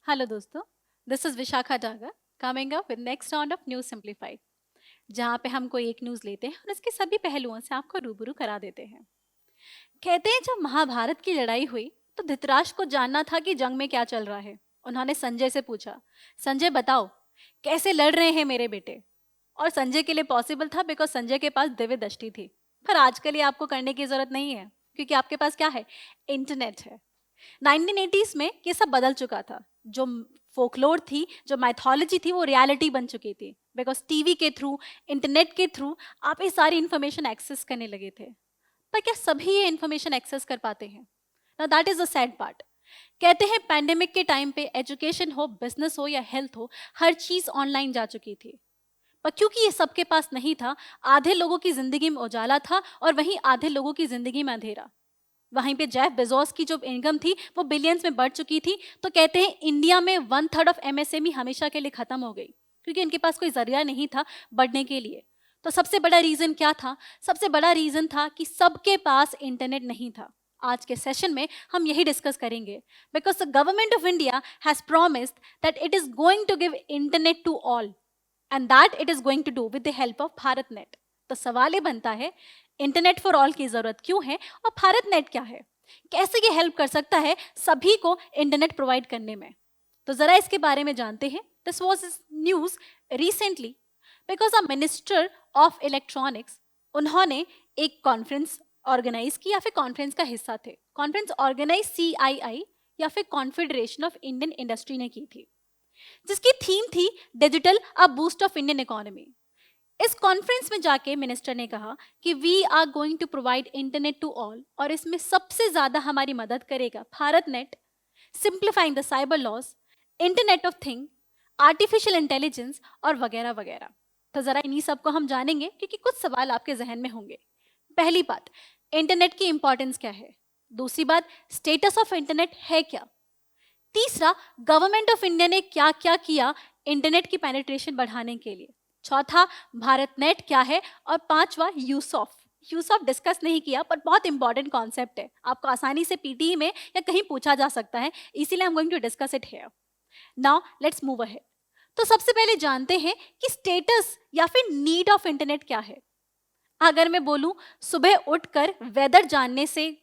Hello दोस्तों, this is Vishakha Dagar coming up with next round of news simplified, जहाँ पे हम कोई एक न्यूज लेते हैं और उसके सभी पहलुओं से आपको रूबरू करा देते हैं। कहते हैं जब महाभारत की लड़ाई हुई तो धृतराष्ट्र को जानना था कि जंग में क्या चल रहा है। उन्होंने संजय से पूछा, संजय बताओ कैसे लड़ रहे हैं मेरे बेटे। और संजय के लिए पॉसिबल था बिकॉज संजय के पास दिव्य दृष्टि थी। पर आजकल ये आपको करने की जरूरत नहीं है, क्योंकि आपके पास क्या है, इंटरनेट है। 1980s में ये सब बदल चुका था। जो फोकलोर थी, जो माइथोलॉजी थी, वो रियलिटी बन चुकी थी बिकॉज टीवी के थ्रू, इंटरनेट के थ्रू आप ये सारी इंफॉर्मेशन एक्सेस करने लगे थे। पर क्या सभी ये इंफॉर्मेशन एक्सेस कर पाते हैं? ना, that is the sad part. कहते हैं पैंडेमिक के टाइम पे एजुकेशन हो, बिजनेस हो या हेल्थ हो, हर चीज ऑनलाइन जा चुकी थी। पर क्योंकि ये सबके पास नहीं था, आधे लोगों की जिंदगी में उजाला था और वहीं आधे लोगों की जिंदगी में अंधेरा। वहीं पे जेफ बेजोस की जो इनकम थी वो बिलियंस में बढ़ चुकी थी। तो कहते हैं इंडिया में 1/3 ऑफ एमएसएमई हमेशा के लिए खत्म हो गई, क्योंकि इनके पास कोई जरिया नहीं था बढ़ने के लिए। तो सबसे बड़ा रीजन क्या था? सबसे बड़ा रीजन था कि सबके पास इंटरनेट नहीं था। आज के सेशन में हम यही डिस्कस करेंगे, because the government of India has promised that it is going to give internet to all, and that it is going to do with the help of Bharat net. तो सवाल ये बनता है, इंटरनेट फॉर ऑल की जरूरत क्यों है और भारत नेट क्या है? कैसे ये हेल्प कर सकता है सभी को इंटरनेट प्रोवाइड करने में? तो जरा इसके बारे में जानते हैं। This was news recently because a minister of electronics, उन्होंने एक कॉन्फ्रेंस ऑर्गेनाइज की, या फिर कॉन्फ्रेंस का हिस्सा थे। कॉन्फ्रेंस ऑर्गेनाइज सीआईआई या फिर कॉन्फेडरेशन ऑफ इंडियन इंडस्ट्री ने की थी, जिसकी थीम थी digital a boost of Indian economy. इस कॉन्फ्रेंस में जाके मिनिस्टर ने कहा कि we are going to provide internet to all, और इसमें सबसे ज्यादा हमारी मदद करेगा Bharat net, simplifying the cyber laws, internet of thing, artificial intelligence और वगैरह वगैरह। तो जरा इन्हीं सबको हम जानेंगे, क्योंकि कुछ सवाल आपके जहन में होंगे। पहली बात, इंटरनेट की इंपॉर्टेंस क्या है? दूसरी बात, स्टेटस ऑफ इंटरनेट है क्या? तीसरा, गवर्नमेंट ऑफ इंडिया ने क्या क्या किया इंटरनेट की पेनिट्रेशन बढ़ाने के लिए? चौथा, भारत नेट क्या है? और पांचवा, यूसॉफ। यूसॉफ डिस्कस नहीं किया, पर बहुत इंपॉर्टेंट कॉन्सेप्ट है, आपको आसानी से पीटीई में या कहीं पूछा जा सकता है, इसीलिए I am going to discuss it here. Now let's move ahead. तो सबसे पहले जानते हैं कि स्टेटस या फिर नीड ऑफ इंटरनेट क्या है। अगर मैं बोलूं, सुबह उठकर वेदर जानने से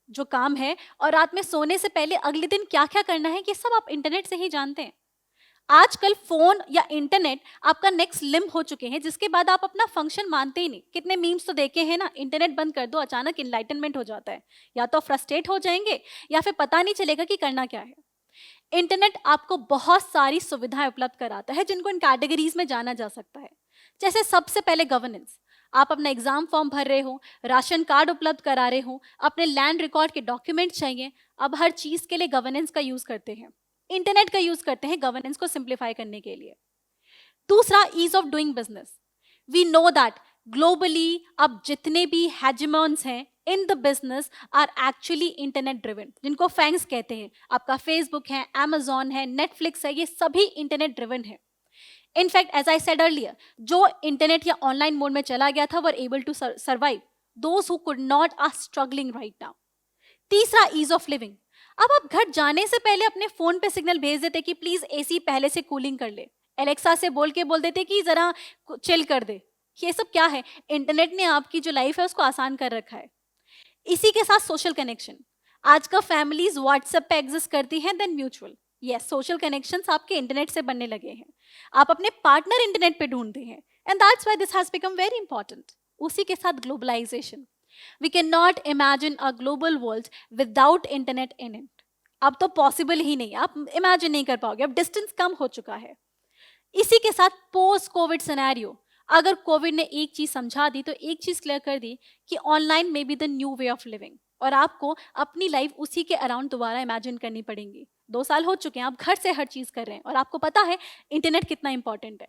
जो काम है और रात में सोने से पहले अगले दिन क्या क्या करना है, ये सब आप इंटरनेट से ही जानते हैं। आजकल फोन या इंटरनेट आपका नेक्स्ट लिम्ब हो चुके हैं, जिसके बाद आप अपना फंक्शन मानते ही नहीं। कितने मीम्स तो देखे हैं ना, इंटरनेट बंद कर दो अचानक इनलाइटनमेंट हो जाता है, या तो फ्रस्ट्रेट हो जाएंगे या फिर पता नहीं चलेगा कि करना क्या है। इंटरनेट आपको बहुत सारी सुविधाएं उपलब्ध कराता है, जिनको इन कैटेगरीज में जाना जा सकता है। जैसे सबसे पहले गवर्नेंस, आप अपना एग्जाम फॉर्म भर रहे हो, राशन कार्ड उपलब्ध करा रहे हो, अपने लैंड रिकॉर्ड के डॉक्यूमेंट चाहिए, अब हर चीज के लिए गवर्नेंस का यूज करते हैं, इंटरनेट का यूज करते हैं गवर्नेंस को सिंप्लीफाई करने के लिए। दूसरा, ease of doing business. We know that globally अब जितने भी हेजेमॉन्स हैं in the business are actually internet driven, जिनको फैंग्स कहते हैं। आपका फेसबुक है, अमेजॉन है, नेटफ्लिक्स है, ये सभी इंटरनेट ड्रिवन है। In fact as I said earlier, जो इंटरनेट या ऑनलाइन मोड में चला गया था, were able to survive. Those who could not are struggling right now. तीसरा, ईज ऑफ लिविंग। अब आप घर जाने से पहले अपने फोन पे सिग्नल भेज देते कि प्लीज एसी पहले से कूलिंग कर ले, एलेक्सा से बोल देते कि जरा चिल कर दे। ये सब क्या है? इंटरनेट ने आपकी जो लाइफ है उसको आसान कर रखा है। इसी के साथ सोशल कनेक्शन। आज का फैमिलीज व्हाट्सएप पे एग्जिस्ट करती हैं, then mutual, yes, social connections आपके इंटरनेट से बनने लगे हैं। आप अपने पार्टनर इंटरनेट पे ढूंढते हैं, and that's why this has become very important. उसी के साथ globalisation. We can not imagine a global world without internet in it. अब तो पॉसिबल ही नहीं, आप इमेजिन नहीं कर पाओगे, अब डिस्टेंस कम हो चुका है। इसी के साथ पोस्ट कोविड सिनेरियो। अगर कोविड ने एक चीज समझा दी तो एक चीज क्लियर कर दी कि ऑनलाइन में be the new way of living, और आपको अपनी लाइफ उसी के अराउंड दोबारा इमेजिन करनी पड़ेगी। 2 साल हो चुके हैं, आप घर से हर चीज कर रहे हैं, और आपको पता है इंटरनेट कितना इंपॉर्टेंट है।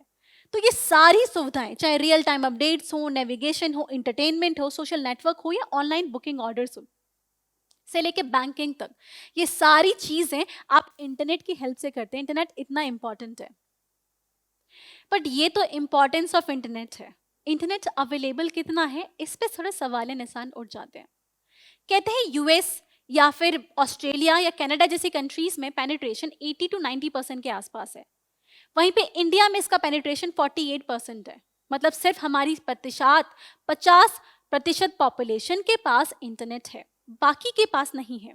तो ये सारी सुविधाएं, चाहे रियल टाइम अपडेट्स हो, नेविगेशन हो, इंटरटेनमेंट हो, सोशल नेटवर्क हो, या ऑनलाइन बुकिंग ऑर्डर्स हो, से लेके बैंकिंग तक, ये सारी चीजें आप इंटरनेट की हेल्प से करते हैं। इंटरनेट इतना इंपॉर्टेंट है। बट ये तो इंपॉर्टेंस ऑफ इंटरनेट है, इंटरनेट अवेलेबल कितना है, इस पे थोड़े सवाल निशान उठ जाते हैं। कहते हैं यूएस या फिर ऑस्ट्रेलिया या कनाडा जैसी कंट्रीज में पेनिट्रेशन 80 to 90% के आसपास है। वहीं पे इंडिया में इसका पेनिट्रेशन 48% है। मतलब सिर्फ हमारी 50% पॉपुलेशन के पास इंटरनेट है, बाकी के पास नहीं है।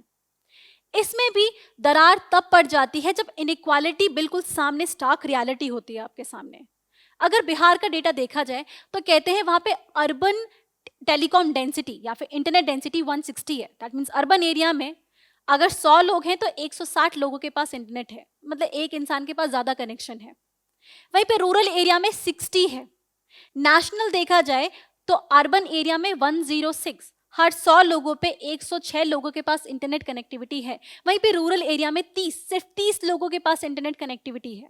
इसमें भी दरार तब पड़ जाती है जब इनइक्वालिटी बिल्कुल सामने स्टार्क रियलिटी होती है आपके सामने। अगर बिहार का डेटा देखा जाए तो कहते हैं वहां पे अर्बन टेलीकॉम डेंसिटी या फिर इंटरनेट डेंसिटी 160 है। दैट मीन्स अर्बन एरिया में अगर 100 लोग हैं तो 160 लोगों के पास इंटरनेट है, मतलब एक इंसान के पास ज्यादा कनेक्शन है। वहीं पे रूरल एरिया में 60 है। नेशनल देखा जाए तो अर्बन एरिया में 106, हर 100 लोगों पे 106 लोगों के पास इंटरनेट कनेक्टिविटी है। वहीं पे रूरल एरिया में 30, सिर्फ 30 लोगों के पास इंटरनेट कनेक्टिविटी है।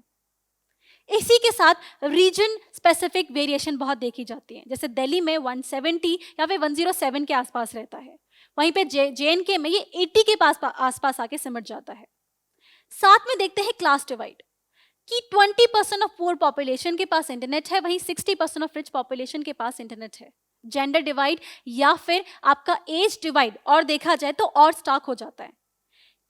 इसी के साथ रीजन स्पेसिफिक वेरिएशन बहुत देखी जाती है, जैसे दिल्ली में 170 या फिर 107 के आसपास रहता है। वहीं पे JNK में ये 80 के आसपास आके सिमट जाता है। साथ में देखते हैं क्लास डिवाइड कि 20% ऑफ पुअर पॉपुलेशन के पास इंटरनेट है, वहीं 60% ऑफ रिच पॉपुलेशन के पास इंटरनेट है। जेंडर डिवाइड या फिर आपका एज डिवाइड और देखा जाए तो और स्टार्क हो जाता है।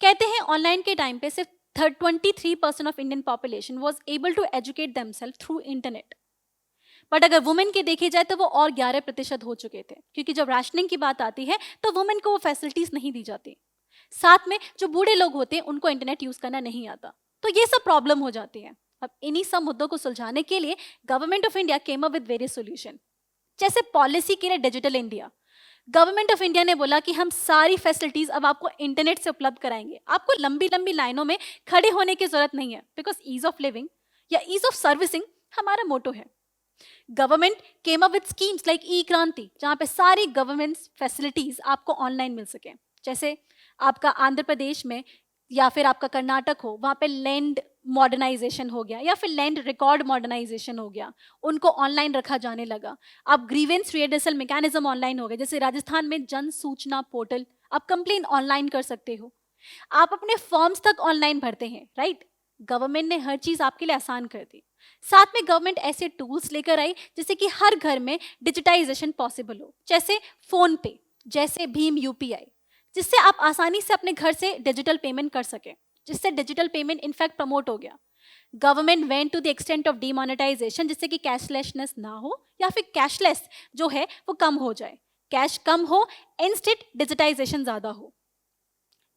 कहते हैं ऑनलाइन के टाइम पे सिर्फ 23% of Indian population was able to educate themselves through internet. But अगर वुमेन के देखे जाए तो वो और 11% हो चुके थे, क्योंकि जब राशनिंग की बात आती है तो वुमेन को वो फैसिलिटीज नहीं दी जाती। साथ में जो बूढ़े लोग होते हैं उनको इंटरनेट यूज करना नहीं आता, तो ये सब प्रॉब्लम हो जाती है। अब इन्हीं सब मुद्दों को सुलझाने के लिए government of India came up with various solution, जैसे पॉलिसी के लिए digital India. Government of India ने बोला कि हम सारी फैसिलिटीज अब आपको इंटरनेट से उपलब्ध कराएंगे, आपको लंबी लंबी लाइनों में खड़े होने की जरूरत नहीं है, बिकॉज ईज ऑफ लिविंग या ईज ऑफ सर्विसिंग हमारा मोटो है। Government came up with schemes like e Kranti, जहां पे सारी गवर्नमेंट फैसिलिटीज आपको ऑनलाइन मिल सके। जैसे आपका आंध्र प्रदेश में या फिर आपका कर्नाटक हो, वहां पे लैंड मॉडर्नाइजेशन हो गया या फिर लैंड रिकॉर्ड मॉडर्नाइजेशन हो गया, उनको ऑनलाइन रखा जाने लगा। अब ग्रीवेंस रिडर्सल मैकेनिज्म ऑनलाइन हो गए, जैसे राजस्थान में जन सूचना पोर्टल, आप कंप्लेन ऑनलाइन कर सकते हो। आप अपने फॉर्म्स तक ऑनलाइन भरते हैं, राइट। गवर्नमेंट ने हर चीज आपके लिए आसान कर दी। साथ में गवर्नमेंट ऐसे टूल्स लेकर आई जिससे कि हर घर में डिजिटाइजेशन पॉसिबल हो, जैसे फोन पे, जैसे भीम UPI, जिससे आप आसानी से अपने घर से डिजिटल पेमेंट कर सके, जिससे डिजिटल पेमेंट इनफैक्ट प्रमोट हो गया। Government went to the extent of demonetisation, जिससे कि कैशलेसनेस ना हो या फिर कैशलेस जो है वो कम हो जाए, कैश कम हो, इंस्टेंट डिजिटाइजेशन ज्यादा हो।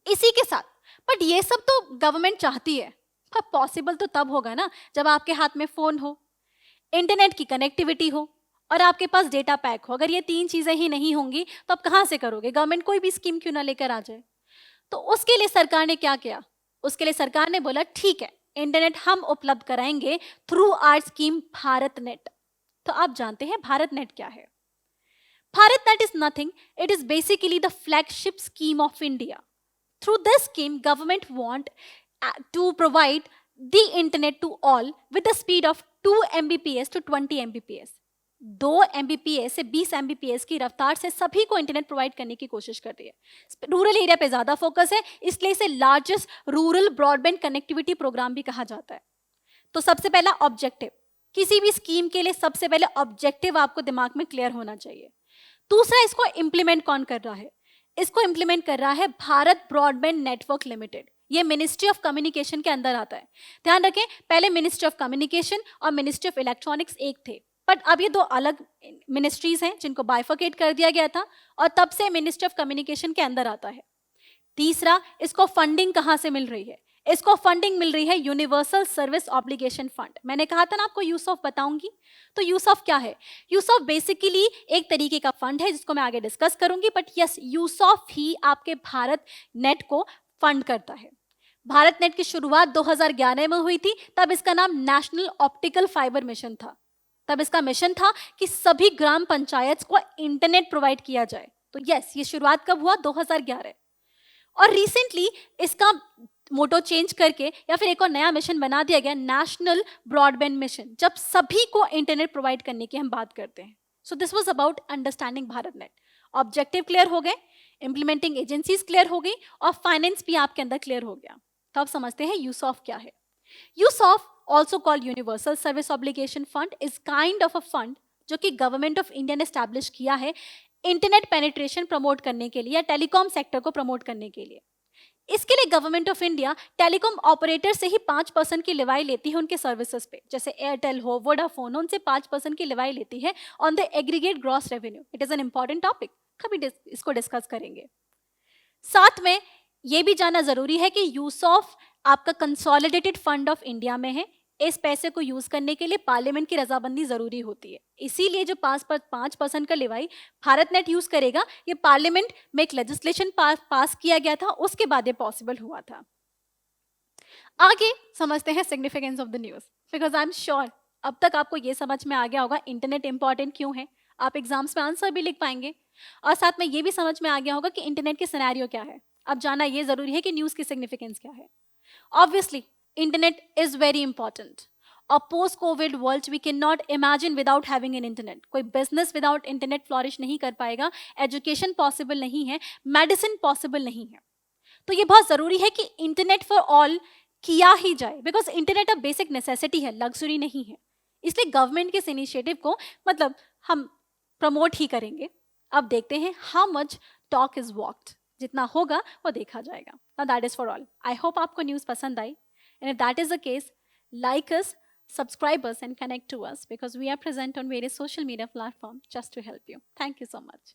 इसी के साथ बट ये सब तो गवर्नमेंट चाहती है, पर पॉसिबल तो तब होगा ना जब आपके हाथ में फोन हो, इंटरनेट की कनेक्टिविटी हो और आपके पास डेटा पैक हो। अगर ये 3 चीजें ही नहीं होंगी तो आप कहां से करोगे? गवर्नमेंट कोई भी स्कीम क्यों ना लेकर आ जाए। तो उसके लिए सरकार ने क्या किया? उसके लिए सरकार ने बोला ठीक है, इंटरनेट हम उपलब्ध कराएंगे through our scheme Bharat net. तो आप जानते हैं भारत नेट क्या है? Bharat net is nothing, it is basically the flagship scheme of India. Through this scheme, government want to provide the internet to all with the speed of 2 Mbps to 20 Mbps। 2 Mbps से 20 Mbps की रफ्तार से सभी को internet provide करने की कोशिश कर रही है। रूरल एरिया पे ज्यादा फोकस है, इसलिए इसे largest rural broadband connectivity programme भी कहा जाता है। तो सबसे पहला ऑब्जेक्टिव, किसी भी स्कीम के लिए सबसे पहले ऑब्जेक्टिव आपको दिमाग में क्लियर होना चाहिए। दूसरा, इसको इम्प्लीमेंट कौन कर रहा है? इसको इंप्लीमेंट कर रहा है भारत ब्रॉडबैंड नेटवर्क लिमिटेड। ये मिनिस्ट्री ऑफ कम्युनिकेशन के अंदर आता है। ध्यान रखें, पहले मिनिस्ट्री ऑफ कम्युनिकेशन और मिनिस्ट्री ऑफ इलेक्ट्रॉनिक्स एक थे, बट अब ये 2 अलग मिनिस्ट्रीज हैं जिनको बाइफर्केट कर दिया गया था, और तब से मिनिस्ट्री ऑफ कम्युनिकेशन के अंदर आता है। तीसरा, इसको फंडिंग कहां से मिल रही है? इसको फंडिंग मिल रही है यूनिवर्सल सर्विस ऑब्लिगेशन फंड। मैंने कहा था ना आपको यूसॉफ बताऊंगी, तो यूसॉफ क्या है? यूसॉफ बेसिकली एक तरीके का फंड है जिसको मैं आगे डिस्कस करूंगी, बट यस, यूसॉफ ही आपके भारत नेट को फंड करता है। भारत नेट की शुरुआत 2011 में हुई थी, तब इसका नाम नेशनल ऑप्टिकल फाइबर मिशन था। तब इसका मिशन था कि सभी ग्राम पंचायत को इंटरनेट प्रोवाइड किया जाए। तो यस, ये शुरुआत कब हुआ? 2011। और रिसेंटली इसका मोटो चेंज करके या फिर एक और नया मिशन बना दिया गया, नेशनल ब्रॉडबैंड मिशन, जब सभी को इंटरनेट प्रोवाइड करने की हम बात करते हैं। So this was about understanding Bharat net. Objective clear हो गए, इंप्लीमेंटिंग एजेंसीज क्लियर हो गई, और फाइनेंस भी आपके अंदर क्लियर हो गया। तो अब समझते हैं यूसॉफ क्या है। USOF, also called universal service obligation fund, is kind of a fund जो कि गवर्नमेंट ऑफ इंडिया ने एस्टैब्लिश किया है इंटरनेट पेनिट्रेशन प्रमोट करने के लिए या टेलीकॉम सेक्टर को प्रमोट करने के लिए। इसके लिए government of India telecom operator से ही 5% की लिवाई लेती है उनके सर्विसेज पे, जैसे एयरटेल हो, वोडाफोन, उनसे 5% की लिवाई लेती है on the aggregate gross revenue. It is an important topic, कभी इसको डिस्कस करेंगे। साथ में ये भी जानना जरूरी है कि यूज ऑफ आपका कंसोलिडेटेड फंड ऑफ इंडिया में है। इस पैसे को यूज करने के लिए पार्लियामेंट की रजामंदी जरूरी होती है, इसीलिए जो 5% का लिवाई भारत नेट यूज करेगा, ये पार्लियामेंट में एक लेजिस्लेशन पास किया गया था, उसके बाद ये पॉसिबल हुआ था। आगे समझते हैं significance of the news, because I am sure अब तक आपको ये समझ में आ गया होगा इंटरनेट इंपॉर्टेंट क्यों है। आप एग्जाम्स में आंसर भी लिख पाएंगे और साथ में ये भी समझ में आ गया होगा कि इंटरनेट के सिनेरियो क्या है। अब जानना ये जरूरी है कि न्यूज की सिग्निफिकेंस क्या है। Obviously internet is very important और post covid world we can not imagine without having an internet. कोई बिजनेस विदाउट इंटरनेट फ्लॉरिश नहीं कर पाएगा, एजुकेशन पॉसिबल नहीं है, मेडिसिन पॉसिबल नहीं है। तो ये बहुत जरूरी है कि इंटरनेट फॉर ऑल किया ही जाए, बिकॉज इंटरनेट अब बेसिक नेसेसिटी है, लग्जरी नहीं है। इसलिए गवर्नमेंट के इस इनिशिएटिव को मतलब हम प्रमोट ही करेंगे। अब देखते हैं how much talk is walked, जितना होगा वो देखा जाएगा। Now that is for all. I hope आपको न्यूज़ पसंद आई, and if that is the case, like us, subscribe us and connect to us because we are present on various social media platforms just to help you. Thank you so much.